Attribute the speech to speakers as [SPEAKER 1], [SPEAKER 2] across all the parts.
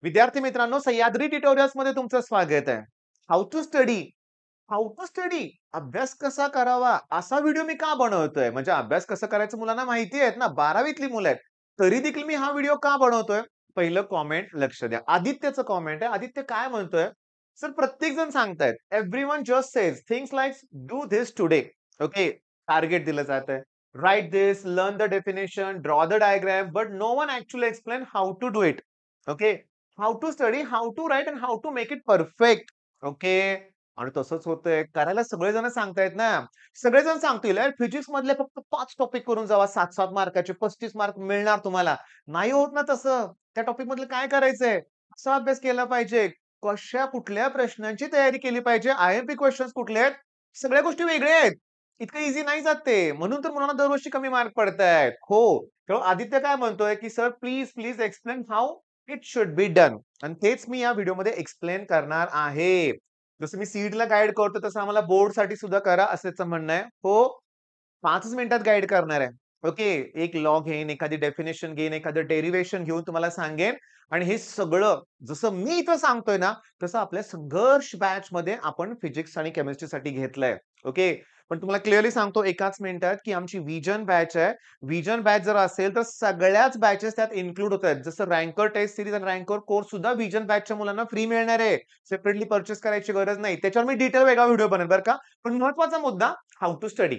[SPEAKER 1] विद्यार्थी मित्रांनो, सह्याद्री ट्युटोरियल्स मध्ये तुमचं स्वागत आहे. How to study how to study अभ्यास कसा करावा असा व्हिडिओ मी का बनवतोय? म्हणजे अभ्यास कसं करायचं मुलांना माहिती आहेत ना, 12वीतली मुलं आहेत. तरी देखील मी हा व्हिडिओ का बनवतोय? पहिलं कॉमेंट लक्ष द्या. आदित्यचं कॉमेंट आहे. आदित्य काय म्हणतोय? सर प्रत्येक जण सांगतायत. Everyone just says things like do this today. Okay. Target दिलं जातंय. Write this, learn the definition, draw the diagram, but no one actually explain how to do it. Okay. How to study, how to write and how to make it perfect. Okay. आणि तसंच होतंय. करायला सगळेजण सांगतायत ना. सगळेजण सांगतील, "यार फिजिक्स मधले फक्त 5 टॉपिक करून जावा. 7-7 मार्काचे 35 मार्क मिळणार तुम्हाला." नाही होत ना तसं. त्या टॉपिक मधलं काय करायचंय? कसा अभ्यास केला पाहिजे? कुठल्या प्रश्नांची तयारी केली पाहिजे? आय-एम-पी क्वेशन्स कुठले आहेत? सगळ्या गोष्टी वेगळ्या आहेत. इतकं ईझी नाही जात ते. म्हणून तर मुलांना दरवर्षी कमी मार्क पडतायत. हो. तेव्हा आदित्य काय म्हणतोय, की "sir please, please explain how it should be done." आणि तेच मी या व्हिडिओमध्ये एक्सप्लेन करणार आहे. जसं मी सीईटीला गाईड करतो तसं आम्हाला बोर्डसाठी सुद्धा करा असं त्याचं म्हणणं आहे. हो, 5च मिनिटात गाईड करणार आहे. ओके. एक लॉ घेईन, एखादी डेफिनेशन घेईन, एखादं डेरिव्हेशन घेऊन तुम्हाला सांगेन आणि हे सगळं जसं मी इथं सांगतोय ना, तसं आपल्या संघर्ष बॅचमध्ये आपण फिजिक्स आणि केमिस्ट्रीसाठी घेतलंय. ओके. पण तुम्हाला क्लिअरली सांगतो एकाच मिनिटात, की आमची व्हिजन बॅच आहे. व्हिजन बॅच जर असेल तर सगळ्याच बॅचेस त्यात इन्क्लूड होतायत. जसं रँकर टेस्ट सीरीज आणि रँकर कोर्स सुद्धा व्हिजन बॅचच्या मुलांना फ्री मिळणार आहे. सेपरेटली पर्चेस करायची गरज नाही. त्याच्यावर मी डिटेल वेगळा व्हिडिओ बनवेल बरं का. पण महत्त्वाचा मुद्दा हाऊ टू स्टडी.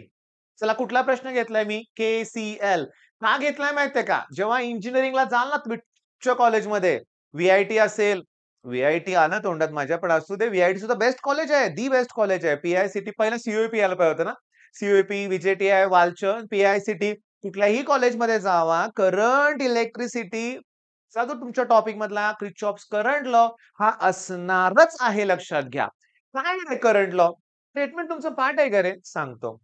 [SPEAKER 1] चला कुठला प्रश्न घेतलाय मी? के-सी-एल. का घेतलाय माहितीये का? जेव्हा इंजिनिअरिंगला जाल ना तुम्ही उच्च कॉलेजमध्ये, व्ही-आय-टी असेल, व्ही-आय-टी आलं तोंडात माझ्या, पण असू दे, व्ही-आय-टी सुद्धा बेस्ट कॉलेज आहे. दी बेस्ट कॉलेज आहे. पी-आय-सी-टी पहिलं सी-यू-ई-पी यायला पाहिजे होतं ना. सी-यू-ई-पी, व्ही-जे-टी-आय, वालचंद, पी-आय-सी-टी कुठल्याही कॉलेजमध्ये जावा, करंट इलेक्ट्रिसिटीचा जो तुमच्या टॉपिक मधला क्रिचॉफ्स करंट लॉ हा असणारच आहे लक्षात घ्या. काय आहे करंट लॉ? स्टेटमेंट तुमचं पाठ आहे का रे? सांगतो.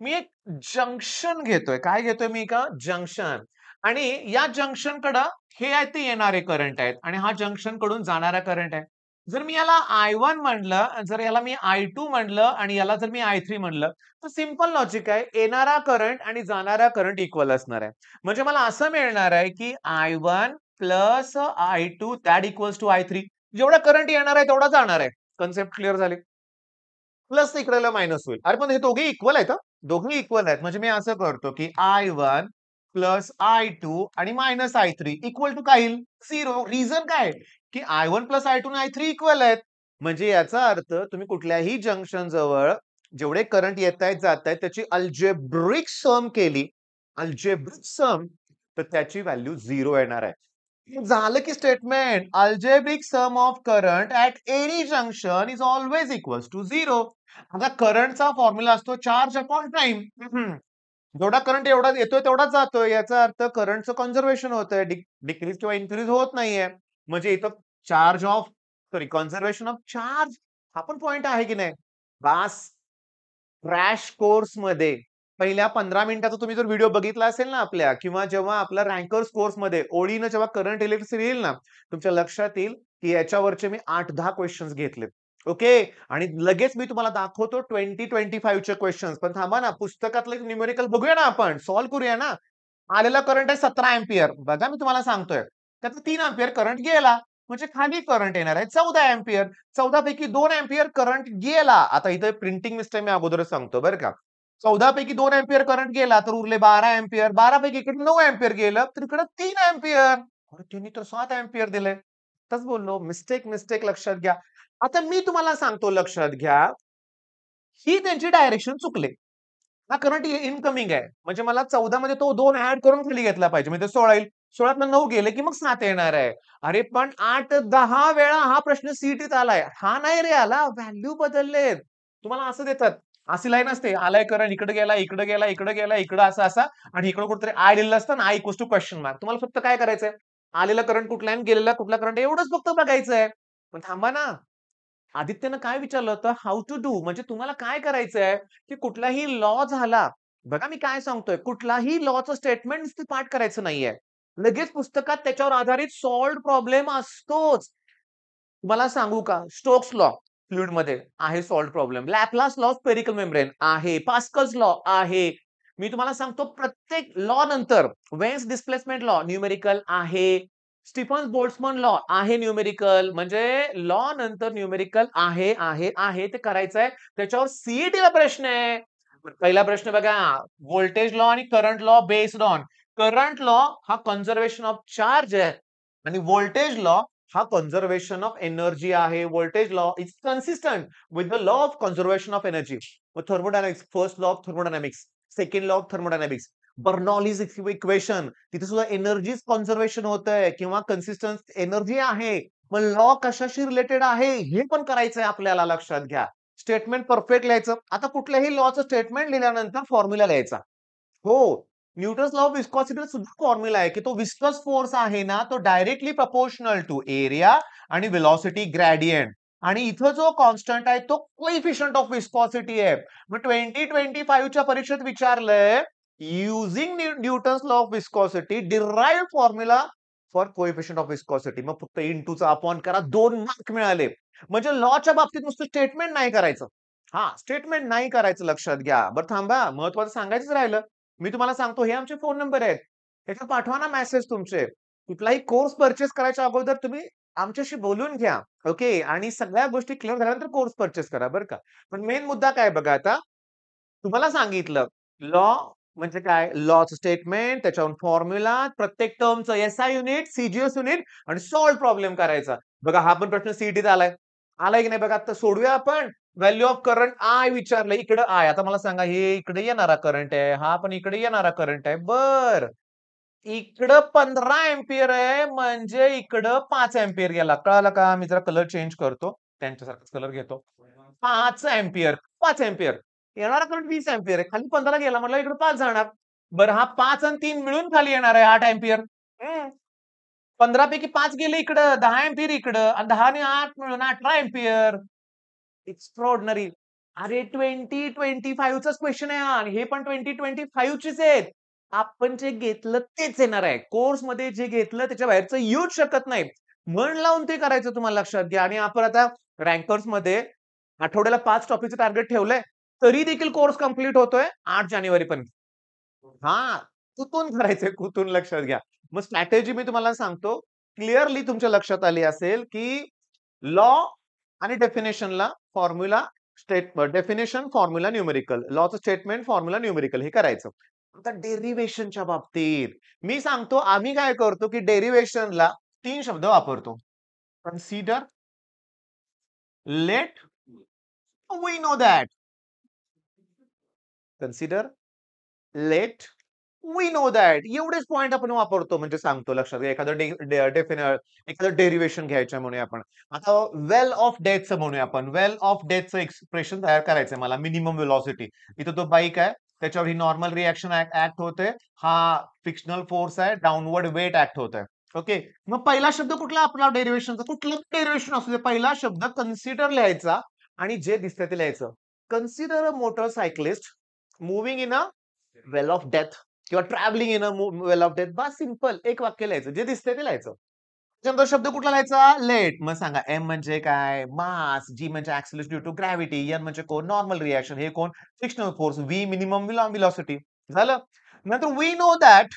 [SPEAKER 1] मी एक जंक्शन घेतोय. काय घेतोय मी का? जंक्शन. आणि या जंक्शनकडं हे आहे ते येणारे करंट आहेत आणि हा जंक्शन कडून जाणारा करंट आहे. जर मी याला I1 म्हणलं, जर याला मी I2 म्हणलं आणि याला जर मी I3 म्हणलं, तर सिंपल लॉजिक आहे. येणारा करंट आणि जाणारा करंट इक्वल असणार आहे. म्हणजे मला असं मिळणार आहे, की I1 plus I2 that equals to I3. जेवढा करंट येणार आहे तेवढा जाणार आहे. कन्सेप्ट क्लिअर झाली? प्लस इकडेला मायनस होईल. अरे पण हे दोघे इक्वल आहेत हां. दोघे इक्वल आहेत. म्हणजे मी असं करतो, की I1 प्लस I2 आणि मायनस I3 इक्वल टू काय येईल? 0. रिझन काय? की I1 प्लस I2 आणि I3 इक्वल आहेत. म्हणजे याचा अर्थ तुम्ही कुठल्याही जंक्शन जवळ जेवढे करंट येतायत, जातायत त्याची अल्जेब्रिक सम केली, अल्जेब्रिक सम, तर त्याची व्हॅल्यू 0 येणार आहे. झालं की statement. Algebraic sum of current at any junction is always equals to 0. आता करंटचा फॉर्म्युला असतो चार्ज अपॉन टाईम. जेवढा करंट एवढा येतोय तेवढाच जातोय. याचा अर्थ करंटचं कन्झर्वेशन होतंय. डिक्रीज किंवा इन्क्रीज होत नाहीये. म्हणजे इथं charge of conservation of charge हा पण पॉइंट आहे की नाही? बास. क्रॅश कोर्समध्ये पहिल्या 15 मिनिटाचा तुम्ही जर व्हिडिओ बघितला असेल ना आपल्या किंवा जेव्हा आपला रँकर्स कोर्समध्ये ओळीनं जेव्हा करंट इलेक्ट्रिसिटी येईल ना, तुमच्या लक्षात येईल, की याच्यावरचे मी 8-10 क्वेशन्स घेतलेत. ओके. आणि लगेच मी तुम्हाला दाखवतो 2025 चे क्वेशन्स. पण थांबा ना, पुस्तकातलं न्यूमेरिकल बघूया ना आपण, सॉल्व्ह करूया ना. आलेला करंट आहे 17 अँपिअर. बघा मी तुम्हाला सांगतोय. त्यातला 3 अँपिअर करंट गेला. म्हणजे खाली करंट येणार आहे 14 अँपिअर. 14 पैकी 2 अँपिअर करंट गेला. आता इथे प्रिंटिंग मिस्टेक मी अगोदरच सांगतो बरं का. 14 पैकी 2 अँपिअर करंट गेला तर उरले 12 अँपिअर. 12 पैकी इकडे 9 अँपिअर गेलं तर इकडे 3 अँपिअर. अरे त्यांनी तर 7 अँपिअर दिलंय. आताच बोललो मिस्टेक, मिस्टेक लक्षात घ्या. आता मी तुम्हाला सांगतो लक्षात घ्या. ही त्यांची डायरेक्शन चुकले. हा करंट इनकमिंग आहे. म्हणजे मला 14 मध्ये तो 2 ॲड करून खाली घेतला पाहिजे. म्हणजे 16 येईल. 16तनं 9 गेले की मग 7 येणार आहे. अरे पण 8-10 वेळा हा प्रश्न सीईटीत आलाय. हा नाही रे आला. व्हॅल्यू बदललेत. तुम्हाला असं देतात. अशी लाईन असते. आलाय करंट इकडे गेला, इकडे गेला, इकडे गेला, इकडे असा आणि इकडे कुठेतरी आय लिहिलं असतं ना, I equals to question mark. तुम्हाला फक्त काय करायचंय? आलेला करंट कुठला आहे आणि गेलेला कुठला करंट एवढंच फक्त बघायचंय. पण थांबा ना. आदित्यनं काय विचारलं होतं? हाऊ टू डू म्हणजे तुम्हाला काय करायचंय? की कुठलाही लॉ झाला. बघा मी काय सांगतोय, कुठलाही लॉचं स्टेटमेंट नुसतं पाठ करायचं नाहीये. लगेच पुस्तकात त्याच्यावर आधारित सॉल्व्हड प्रॉब्लेम असतोच. तुम्हाला सांगू का? स्टोक्स लॉ फ्लुइडमध्ये आहे solved problem. Laplace law of spherical membrane आहे. पास्कल्स लॉ आहे. मी तुम्हाला सांगतो प्रत्येक लॉ नंतर वेन्स डिस्प्लेसमेंट लॉ न्यूमेरिकल आहे. स्टीफन बोल्ट्झमन लॉ आहे न्यूमेरिकल, म्हणजे लॉ नंतर न्यूमेरिकल आहे ते करायचं आहे. त्याच्यावर सीईटीला प्रश्न आहे. पहिला प्रश्न बघा, व्होल्टेज लॉ आणि current law based on. Current law हा कन्झर्वेशन ऑफ चार्ज आहे आणि व्होल्टेज लॉ हा कन्झर्वेशन ऑफ एनर्जी आहे. Voltage law is consistent with the law of conservation of energy. Thermodynamics, first law of thermodynamics, second law of thermodynamics, Bernoulli's equation, तिथे सुद्धा energies conservation होत आहे किंवा consistence energy आहे. मग law कशाशी रिलेटेड आहे हे पण करायचंय आपल्याला, लक्षात घ्या. स्टेटमेंट परफेक्ट लिहायचं. आता कुठल्याही लॉचं स्टेटमेंट लिहिल्यानंतर फॉर्म्युला लिहायचा. हो, न्यूटन्स लॉ ऑफ विस्कॉसिटी सुद्धा फॉर्म्युला आहे की तो विस्कस फोर्स आहे ना, तो डायरेक्टली प्रपोर्शनल टू एरिया आणि वेलॉसिटी ग्रेडियंट. आणि इथं जो कॉन्स्टंट आहे तो कोइफिशियंट ऑफ विस्कॉसिटी आहे. मग 2025 च्या परीक्षेत विचारलंय, using Newton's law of viscosity derive formula for coefficient of viscosity. मग फक्त इंटूचा अपॉन करा, 2 मार्क मिळाले. म्हणजे लॉच्या बाबतीत नुसतं स्टेटमेंट नाही करायचं. हा, स्टेटमेंट नाही करायचं, लक्षात घ्या. बरं थांबा, महत्वाचं सांगायचंच राहिलं. मी तुम्हाला सांगतो, हे आमचे फोन नंबर आहेत. त्याच्यात पाठवा ना मेसेज तुमचे. कुठलाही कोर्स परचेस करायच्या अगोदर तुम्ही आमच्याशी बोलून घ्या. ओके, आणि सगळ्या गोष्टी क्लिअर झाल्यानंतर कोर्स परचेस करा, बरं का. पण मेन मुद्दा काय बघा आता, तुम्हाला सांगितलं लॉ म्हणजे काय, लॉचं स्टेटमेंट, त्याच्यावर फॉर्म्युला, प्रत्येक टर्मचं एसआय युनिट, सीजीएस युनिट आणि सॉल्व्ह प्रॉब्लेम करायचा. बघा हा पण प्रश्न सीईटीत आलाय. आलाय की नाही बघा, आता सोडूया आपण. व्हॅल्यू ऑफ करंट आय विचारलं, इकडे आय. आता मला सांगा, हे इकडे येणारा करंट आहे, हा पण इकडे येणारा करंट आहे. बर, इकडं 15 एम्पियर आहे, म्हणजे इकडं 5 एम्पियर गेला. कळालं का? मी जरा कलर चेंज करतो, त्यांच्यासारखाच कलर घेतो. 5 एम्पियर, 5 एम्पियर. येणारा करंट 20 एम्पियर आहे, खाली 15 गेला, म्हटलं इकडे 5 जाणार. बरं, हा 5 आणि 3 मिळून खाली येणार आहे 8 एम्पियर. 15 पैकी 5 गेले इकडं, 10 एम्पियर इकडं, आणि 10 आणि 8 मिळून 18 एम्पियर. एक्स्ट्रॉर्डनरी. अरे 2025 चाच क्वेश्चन आहे हा, आणि हे पण 2025 चीच आहेत. आपण जे घेतलं तेच येणार आहे. कोर्समध्ये जे घेतलं त्याच्या बाहेरचं येऊच शकत नाही. मन लावून ते करायचं, तुम्हाला लक्षात घ्या. आणि आपण आता रँकर्समध्ये आठवड्याला 5 टॉपिकचं टार्गेट ठेवलंय. तरी देखील कोर्स कंप्लीट होतोय 8 जानेवारीपर्यंत. हां, कुठून करायचंय, कुठून, लक्षात घ्या. मग स्ट्रॅटेजी मी तुम्हाला सांगतो. क्लिअरली तुमच्या लक्षात आली असेल, की लॉ आणि डेफिनेशनला फॉर्म्युला, डेफिनेशन, फॉर्म्युला, न्यूमेरिकल. लॉचं स्टेटमेंट, फॉर्म्युला, न्यूमेरिकल हे करायचं. आता डेरिव्हेशनच्या बाबतीत मी सांगतो, आम्ही काय करतो, की डेरिव्हेशनला 3 शब्द वापरतो. Consider, let, we know that. Consider, let, we know that. एवढेच पॉइंट आपण वापरतो, म्हणजे सांगतो, लक्षात घ्या. एखादं डेरिव्हेशन घ्यायचं म्हणूया आपण. आता वेल ऑफ डेथचं म्हणूया आपण. वेल ऑफ डेथचं एक्सप्रेशन तयार करायचंय मला. Minimum velocity. इथं तो बाईक आहे, त्याच्यावर ही नॉर्मल रिएक्शन ऍक्ट होते. हा फ्रिक्शनल फोर्स आहे, डाऊनवर्ड वेट ऍक्ट होत आहे. ओके, मग पहिला शब्द कुठला आपला डेरिव्हेशनचा? कुठलं डेरिव्हेशन असू दे, पहिला शब्द कन्सिडर लिहायचा आणि जे दिसतंय ते लिहायचं. Consider a motorcyclist moving in a well of death किंवा travelling in a well of death. बस, सिंपल एक वाक्य लिहायचं, जे दिसतंय ते लिहायचं. त्याच्यानंतर शब्द कुठला लिहायचा? लेट. मग सांगा, एम म्हणजे काय? मास. जी म्हणजे acceleration due to gravity. N म्हणजे कोण? Normal reaction. हे कोण? Frictional force. V minimum velocity. झालं. नंतर we know that.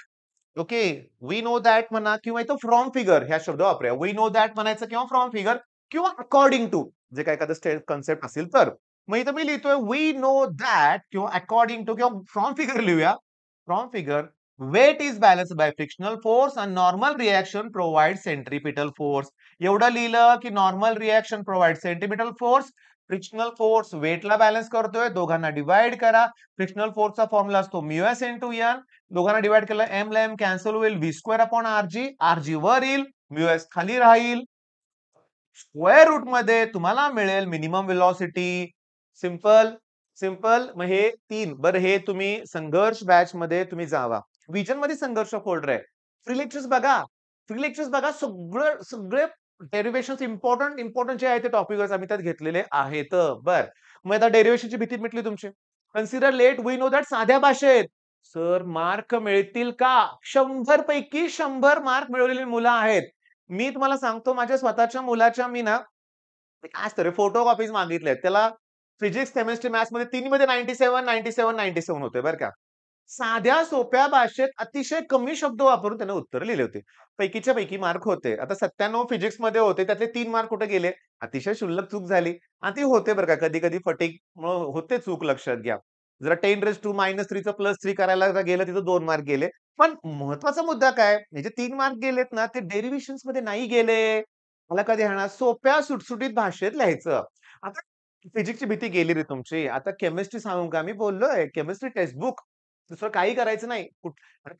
[SPEAKER 1] Okay, we know that म्हणा, किंवा इथं फ्रॉम फिगर ह्या शब्द वापरूया. वी नो दॅट म्हणायचं, किंवा फ्रॉम फिगर, किंवा अकॉर्डिंग टू, जे काय एखादं कन्सेप्ट असेल तर. मग इथं मी लिहितोय वी नो दॅट, किंवा अकॉर्डिंग टू, किंवा फ्रॉम फिगर लिहूया. From figure, weight is balanced by frictional force and normal reaction provides centripetal force. एवढं लिहिलं की normal reaction provide centimetre force, frictional force वेटला बॅलन्स करतोय, दोघांना डिवाइड करा. फ्रिक्शनल फोर्सचा फॉर्म्युला असतो म्यूएस इंटू एन. दोघांना डिवाइड केलं, एम ला एम कॅन्सल होईल, V square upon RG. RG वर येईल, म्यूएस खाली राहील. स्क्वेअर रूट मध्ये तुम्हाला मिळेल मिनिमम वेलॉसिटी. Simple, simple. मग हे 3. बरं, हे तुम्ही संघर्ष बॅच मध्ये तुम्ही जावा. विजन मध्ये संघर्ष फोल्डर आहे. फ्री लेक्चर्स बघा, फ्री लेक्चर्स बघा. सगळे डेरिव्हेशन इम्पॉर्टंट जे आहे ते टॉपिक आम्ही त्यात घेतलेले आहेत. बर, मग आता डेरिव्हेशनची भीती मिटली तुमची. Consider let, we know that साध्या भाषेत. सर मार्क मिळतील का? 100 पैकी 100 मार्क मिळवलेली मुलं आहेत. मी तुम्हाला सांगतो, माझ्या स्वतःच्या मुलाच्या मी ना काय असतं रे, फोटो कॉपीज मागितल्यात त्याला. फिजिक्स, केमिस्ट्री, मॅथ्स मध्ये 3 मध्ये 97 97 97 होते, बरं का. साध्या सोप्या भाषेत अतिशय कमी शब्द वापरून त्याने उत्तर लिहिले होते. पैकीच्या पैकी मार्क होते. आता 97 फिजिक्समध्ये होते, त्यातले 3 मार्क कुठे गेले? अतिशय क्षुल्लक चूक झाली. आणि ती होते बरं का, कधी-कधी फटीगमुळं होते चूक, लक्षात घ्या. जरा 10⁻³ चं +3 करायला जर गेलं तिथं 2 मार्क गेले. पण महत्वाचा मुद्दा काय? हे जे 3 मार्क गेलेत ना, ते डेरिव्हेशन्समध्ये नाही गेले. मला कधी येणार? सोप्या सुटसुटीत भाषेत लिहायचं. आता फिजिक्सची भीती गेली रे तुमची. आता केमिस्ट्री सांगू का? मी बोललोय केमिस्ट्री टेक्स्टबुक. दुसरं काही करायचं नाही.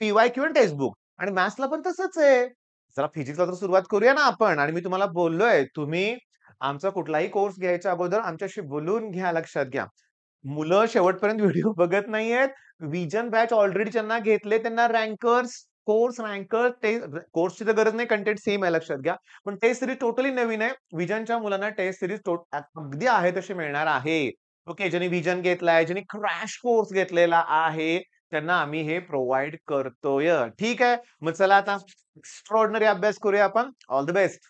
[SPEAKER 1] पी-वाय-क्यू आणि टेक्स्टबुक आणि मॅथ्सला पण तसंच आहे. चला फिजिक्सला तर सुरुवात करूया ना आपण आणि मी तुम्हाला बोललोय, तुम्ही आमचा कुठलाही कोर्स घ्यायच्या अगोदर आमच्याशी बोलून घ्या, लक्षात घ्या. मुलं शेवटपर्यंत व्हिडिओ बघत नाहीयेत. व्हिजन बॅच ऑलरेडी ज्यांना घेतले त्यांना रँकर्स, कोर्स रँकर कोर्सची तर गरज नाही, कंटेंट सेम आहे, लक्षात घ्या. पण टेस्ट सीरीज टोटली नवीन आहे. व्हिजनच्या मुलांना टेस्ट सीरीज अगदी आहे तशी मिळणार आहे. ओके. ज्यांनी व्हिजन घेतलाय, ज्यांनी क्रॅश कोर्स घेतलेला आहे, त्यांना आम्ही हे प्रोव्हाईड करतोय. ठीक आहे. मग चला आता एक्स्ट्राऑर्डिनरी अभ्यास करूया आपण. All the best.